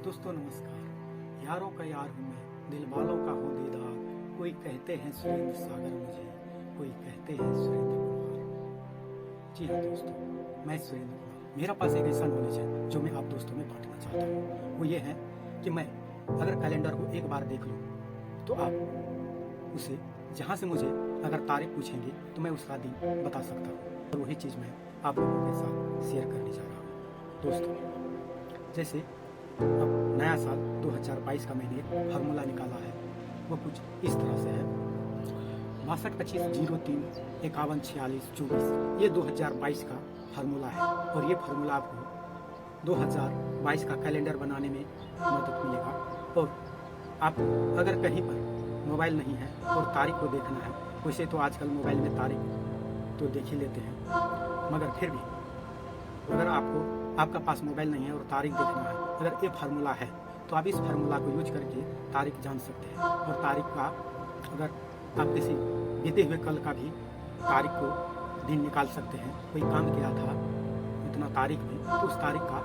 दोस्तों नमस्कार। यारों का यार हूँ मैं, दिल वालों का हूँ दीदार। कोई कहते हैं सुरेंद्र सागर मुझे, कोई कहते हैं सुरेंद्र कुमार। जी हाँ दोस्तों, मैं सुरेंद्र कुमार। मेरा पास एक ऐसा नॉलेज है जो मैं आप दोस्तों में बांटना चाहता हूँ। वो ये है कि मैं अगर कैलेंडर को एक बार देख लूँ तो आप उसे जहाँ से मुझे अगर तारीख पूछेंगे तो मैं उसका दिन बता सकता हूँ। और वही चीज़ मैं आप लोगों के साथ शेयर करने जा रहा हूँ। दोस्तों जैसे अब नया साल 2022 का मैंने एक फार्मूला निकाला है, वो कुछ इस तरह से है 622503514624। ये 2022 का फार्मूला है और ये फार्मूला आपको 2022 का कैलेंडर बनाने में मदद मिलेगा। और आप अगर कहीं पर मोबाइल नहीं है और तारीख को देखना है, वैसे तो आजकल मोबाइल में तारीख तो देख ही लेते हैं, मगर फिर भी अगर आपका पास मोबाइल नहीं है और तारीख देखना है, अगर ये फार्मूला है तो आप इस फार्मूला को यूज करके तारीख जान सकते हैं। और तारीख का अगर आप किसी बीते हुए कल का भी तारीख को दिन निकाल सकते हैं। कोई काम किया था इतना तारीख में, तो उस तारीख का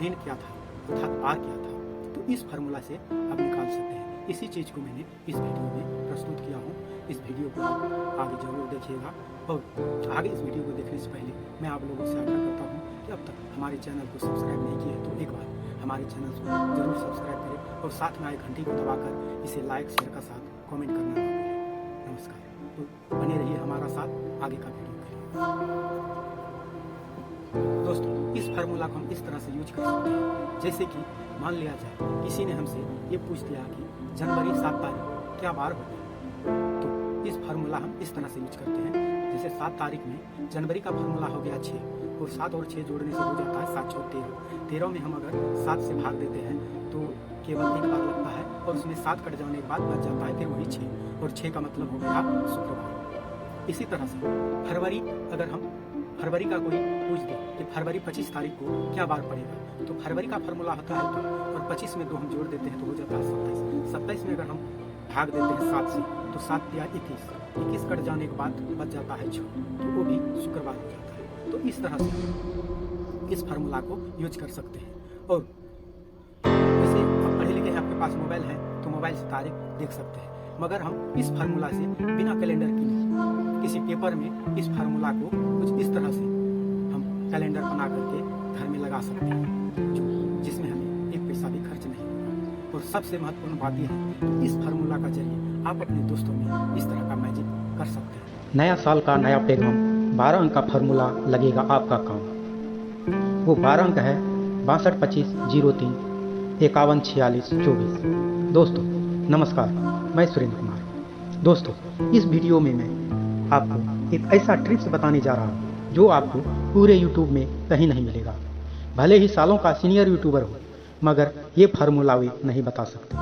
दिन क्या था अर्थात बार क्या था, तो इस फार्मूला से आप निकाल सकते हैं। इसी चीज़ को मैंने इस वीडियो में प्रस्तुत किया हूँ। इस वीडियो को आप आगे जरूर देखिएगा। और आगे इस वीडियो को देखने से पहले मैं आप लोगों से आग्रह करता हूँ कि अब तक हमारे चैनल को सब्सक्राइब नहीं किए तो एक बार हमारे चैनल को जरूर सब्सक्राइब करें और साथ में आए घंटी को दबाकर इसे लाइक शेयर का साथ कमेंट करना ना भूलें। नमस्कार। तो बने रहिए हमारा साथ आगे का वीडियो के लिए। दोस्तों इस फार्मूला को हम इस तरह से यूज कर सकते हैं, जैसे कि मान लिया जाए किसी ने हमसे ये पूछ लिया कि जनवरी 7 तारीख क्या बार होगी, तो इस फार्मूला हम इस तरह से यूज करते हैं। जैसे 7 तारीख में जनवरी का फार्मूला हो गया 6 और 7 और 6 जोड़ने से हो जाता है 7 6 13। 13 में हम अगर 7 से भाग देते हैं तो केवल एक बार लगता है और उसमें 7 कट जाने के बाद बच जाता है फिर वही 6, और 6 का मतलब हो गया शुक्रवार। इसी तरह से फरवरी, अगर हम फरवरी का कोई पूछ दे कि फरवरी 25 तारीख को क्या बार पड़ेगा, तो फरवरी का फार्मूला होता है 2 और 25 में 2 हम जोड़ देते हैं तो हो जाता है 27। 27 में अगर हम भाग देते हैं 7 से तो 7 या 21 कट जाने के बाद बच जाता है 6, तो वो भी शुक्रवार हो जाता है। तो इस तरह से इस फार्मूला को यूज कर सकते हैं। और वैसे आप पढ़े लिखे हैं, आपके पास मोबाइल है तो मोबाइल से तारीख देख सकते हैं, मगर हम इस फार्मूला से बिना कैलेंडर के लिए किसी पेपर में इस फार्मूला को कुछ इस तरह से हम कैलेंडर बना करके घर में लगा सकते हैं, जिसमें हमें एक पैसा भी खर्च नहीं होगा। और सबसे महत्वपूर्ण बात यह है कि इस फार्मूला का जरिए आप अपने दोस्तों में इस तरह का मैजिक कर सकते हैं। नया साल का नया पैगाम, 12 अंक का फार्मूला लगेगा आपका काम। वो 12 अंक है 622503 514624। दोस्तों नमस्कार, मैं सुरेंद्र कुमार। दोस्तों इस वीडियो में मैं आपको एक ऐसा ट्रिक्स बताने जा रहा हूँ जो आपको पूरे यूट्यूब में कहीं नहीं मिलेगा। भले ही सालों का सीनियर यूट्यूबर हो, मगर ये फार्मूला वे नहीं बता सकते।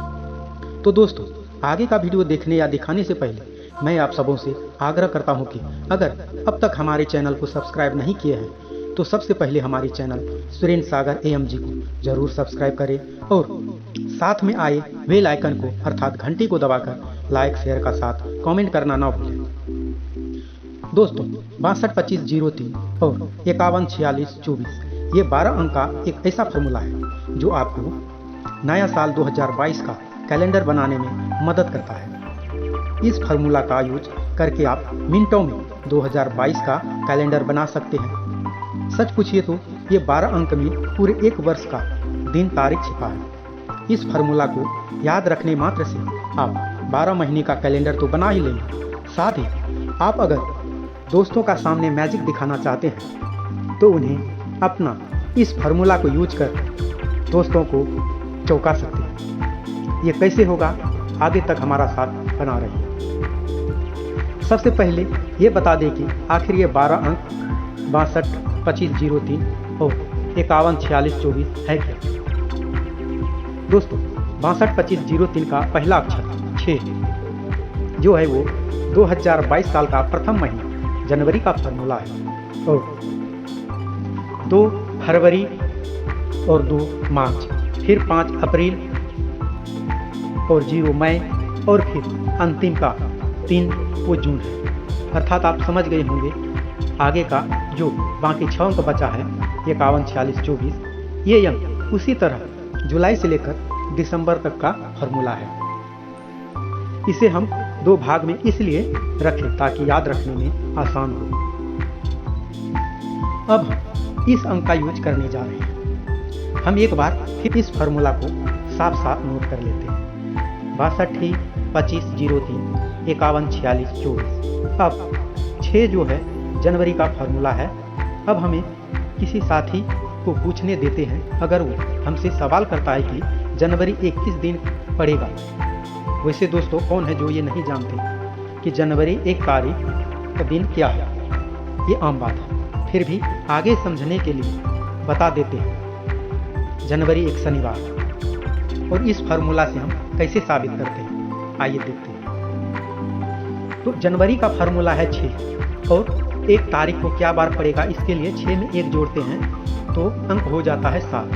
तो दोस्तों आगे का वीडियो देखने या दिखाने से पहले मैं आप सबों से आग्रह करता हूं कि अगर अब तक हमारे चैनल को सब्सक्राइब नहीं किए हैं तो सबसे पहले हमारे चैनल सुरेंद्र सागर AMG को जरूर सब्सक्राइब करें और साथ में आए बेल आइकन को अर्थात घंटी को दबाकर लाइक शेयर का साथ कमेंट करना ना भूलें। दोस्तों 622503 और 514624 ये 12 अंक का एक ऐसा फार्मूला है जो आपको नया साल 2022 का कैलेंडर बनाने में मदद करता है। इस फार्मूला का यूज करके आप मिनटों में 2022 का कैलेंडर बना सकते हैं। सच पूछिए तो ये 12 अंक में पूरे एक वर्ष का दिन तारीख छिपा है। इस फार्मूला को याद रखने मात्र से आप 12 महीने का कैलेंडर तो बना ही लेंगे। साथ ही आप अगर दोस्तों का सामने मैजिक दिखाना चाहते हैं तो उन्हें अपना इस फार्मूला को यूज कर दोस्तों को चौंका सकते हैं। ये कैसे होगा, आगे तक हमारा साथ बना रहिए। सबसे पहले ये बता दें कि आखिर ये 12 अंक 622503 और 514624 है क्या। दोस्तों 622503 का पहला अक्षर 6 जो है वो 2022 साल का प्रथम महीना जनवरी का फार्मूला है, और 2 फरवरी और 2 मार्च, फिर 5 अप्रैल और 0 मई और फिर अंतिम का 3 वो जून है। अर्थात आप समझ गए होंगे आगे का जो बाकी 6 अंक बचा है 514624, ये अंक उसी तरह जुलाई से लेकर दिसंबर तक का फॉर्मूला है। इसे हम 2 भाग में इसलिए रखें ताकि याद रखने में आसान हो। अब हम इस अंक का यूज करने जा रहे हैं। हम एक बार फिर इस फार्मूला को साफ साफ नोट कर लेते हैं। 62, 25, 03, 51, 46, 24। अब 6 जो है जनवरी का फार्मूला है। अब हमें किसी साथी को पूछने देते हैं, अगर वो हमसे सवाल करता है कि जनवरी 21 दिन पड़ेगा। वैसे दोस्तों कौन है जो ये नहीं जानते कि जनवरी 1 तारीख का दिन क्या है, ये आम बात है। फिर भी आगे समझने के लिए बता देते हैं, जनवरी 1 शनिवार। और इस फार्मूला से हम कैसे साबित करते हैं, आइए देखते हैं। तो जनवरी का फार्मूला है 6 और 1 तारीख को क्या बार पड़ेगा, इसके लिए 6 में 1 जोड़ते हैं तो अंक हो जाता है 7।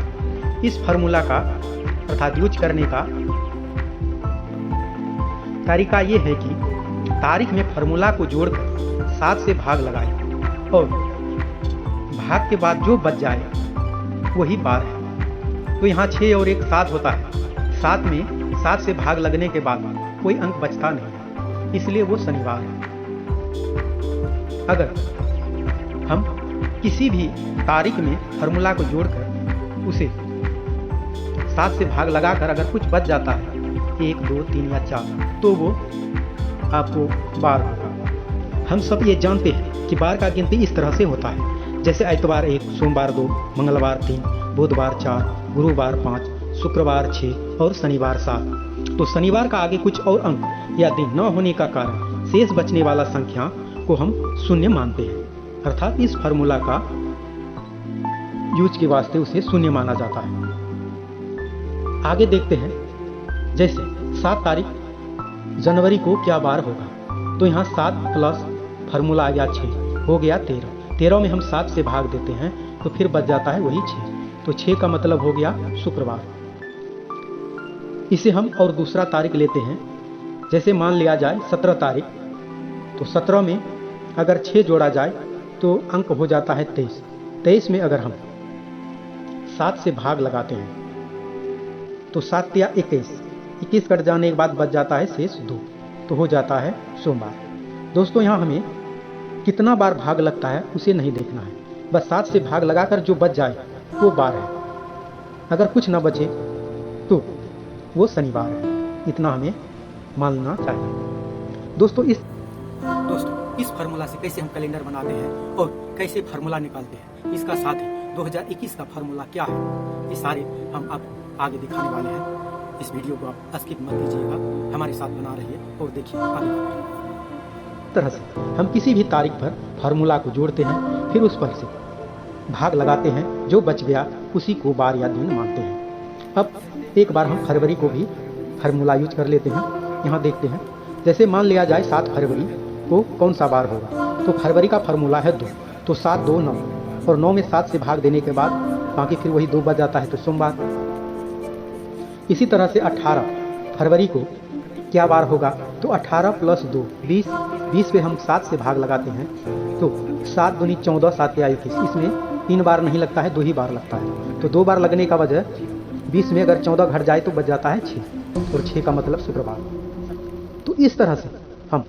इस फार्मूला का अर्थात यूज करने का तरीका ये है कि तारीख में फार्मूला को जोड़कर 7 से भाग लगाएं और भाग के बाद जो बच जाए वही बार है। तो यहाँ 6 और 1 7 होता है। 7 में 7 से भाग लगने के बाद कोई अंक बचता नहीं है, इसलिए वो शनिवार है। अगर हम किसी भी तारीख में फार्मूला को जोड़कर उसे 7 से भाग लगाकर अगर कुछ बच जाता है 1, 2, 3 या 4 तो वो आपको बार होगा। हम सब ये जानते हैं कि बार का गिनती इस तरह से होता है, जैसे इतवार 1, सोमवार 2, मंगलवार 3, बुधवार 4, गुरुवार 5, शुक्रवार 6 और शनिवार 7। तो शनिवार का आगे कुछ और अंक या दिन न होने का कारण शेष बचने वाला संख्या को हम शून्य मानते हैं, अर्थात इस फार्मूला का यूज के वास्ते उसे शून्य माना जाता है। आगे देखते हैं, जैसे 7 तारीख जनवरी को क्या बार होगा। तो यहाँ 7 प्लस फार्मूला आ गया 6 हो गया 13। 13 में हम 7 से भाग देते हैं तो फिर बच जाता है वही 6। तो 6 का मतलब हो गया शुक्रवार। इसे हम और दूसरा तारीख लेते हैं, जैसे मान लिया जाए 17 तारीख। तो 17 में अगर 6 जोड़ा जाए तो अंक हो जाता है 23। 23 में अगर हम 7 से भाग लगाते हैं तो 7 या 21, 21 कट जाने के बाद बच जाता है शेष 2, तो हो जाता है सोमवार। दोस्तों यहाँ हमें कितना बार भाग लगता है उसे नहीं देखना है, बस 7 से भाग लगाकर जो बच जाए वो बार है। अगर कुछ ना बचे तो वो शनिवार है, इतना हमें मानना चाहिए। दोस्तों इस फार्मूला से कैसे हम कैलेंडर बनाते हैं और कैसे फार्मूला निकालते हैं, इसका साथ ही 2021 का फार्मूला क्या है, ये सारे हम आपको आगे दिखाने वाले हैं। इस वीडियो को आप स्किप मत कीजिएगा, हमारे साथ बना रहिए और देखिए आगे। तरह से हम किसी भी तारीख पर फार्मूला को जोड़ते हैं, फिर उस पर से भाग लगाते हैं, जो बच गया उसी को बार या दिन मानते हैं। अब एक बार हम फरवरी को भी फार्मूला यूज कर लेते हैं। यहाँ देखते हैं, जैसे मान लिया जाए 7 फरवरी को कौन सा बार होगा। तो फरवरी का फार्मूला है 2, तो 7, 2, 9 और 9 में 7 से भाग देने के बाद बाकी फिर वही 2 बच जाता है, तो सोमवार। इसी तरह से 18 फरवरी को क्या बार होगा। तो 18 प्लस 2 20, 20 पे हम 7 से भाग लगाते हैं तो 7 दूनी 14, 7 या 21। इसमें 3 बार नहीं लगता है, 2 ही बार लगता है। तो 2 बार लगने का वजह 20 में अगर 14 घट जाए तो बच जाता है 6 और 6 का मतलब शुक्रवार। तो इस तरह से हम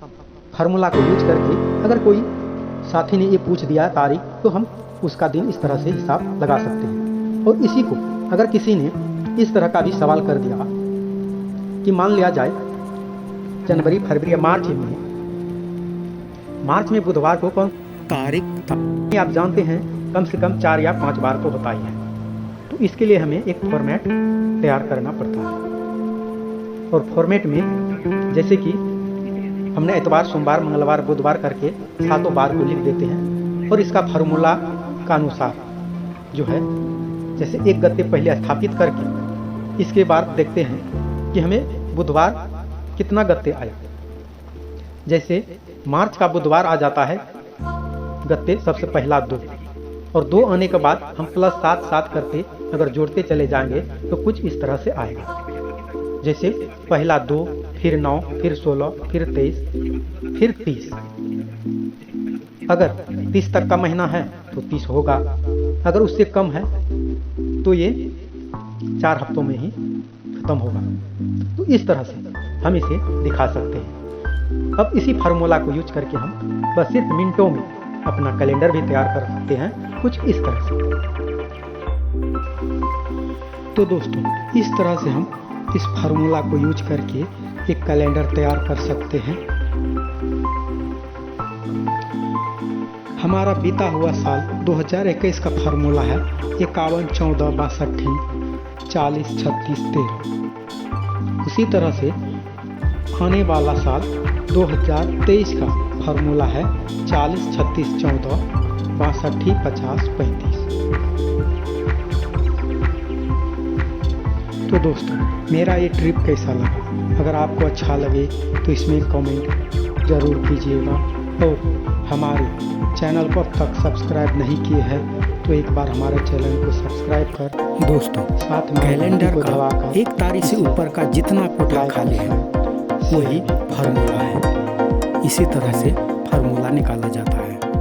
फार्मूला को यूज करके अगर कोई साथी ने ये पूछ दिया तारीख तो हम उसका दिन इस तरह से हिसाब लगा सकते हैं। और इसी को अगर किसी ने इस तरह का भी सवाल कर दिया कि मान लिया जाए जनवरी, फरवरी या मार्च में बुधवार को कौन तारीख था, आप जानते हैं कम से कम 4 या 5 बार तो होता ही है। तो इसके लिए हमें एक फॉर्मेट तैयार करना पड़ता है। और फॉर्मेट में जैसे कि हमने इतवार, सोमवार, मंगलवार, बुधवार करके 7 बार को लिख देते हैं। और इसका फार्मूला का अनुसार जो है, जैसे एक गत्ते पहले स्थापित करके इसके बाद देखते हैं कि हमें बुधवार कितना गत्ते आए। जैसे मार्च का बुधवार आ जाता है गत्ते सबसे पहला 2 और 2 आने के बाद हम प्लस 7 7 करते अगर जोड़ते चले जाएंगे तो कुछ इस तरह से आएगा। जैसे पहला 2, फिर 9, फिर 16, फिर 23, फिर 30। अगर 30 तक का महीना है तो 30 होगा, अगर उससे कम है तो ये 4 हफ्तों में ही खत्म होगा। तो इस तरह से हम इसे दिखा सकते हैं। अब इसी फार्मूला को यूज करके हम बस सिर्फ मिनटों में अपना कैलेंडर भी तैयार कर सकते हैं, कुछ इस तरह से। तो दोस्तों, इस तरह से हम इस फार्मूला को यूज करके एक कैलेंडर तैयार कर सकते हैं। हमारा बीता हुआ साल 2021 का फार्मूला है 51, 14, 62, 40, 36, 13। उसी तरह से आने वाला साल 2023 का फार्मूला है 40, 36, 14, 62, 50, 35। तो दोस्तों, मेरा ये ट्रिप कैसा लगा? अगर आपको अच्छा लगे तो इसमें कमेंट ज़रूर कीजिएगा, और हमारे चैनल को अब तक सब्सक्राइब नहीं किए हैं तो एक बार हमारे चैनल को सब्सक्राइब कर दोस्तों, साथ में कैलेंडर का 1 तारीख से ऊपर का जितना कोटा खाली है वही फार्मूला है। इसी तरह से फार्मूला निकाला जाता है।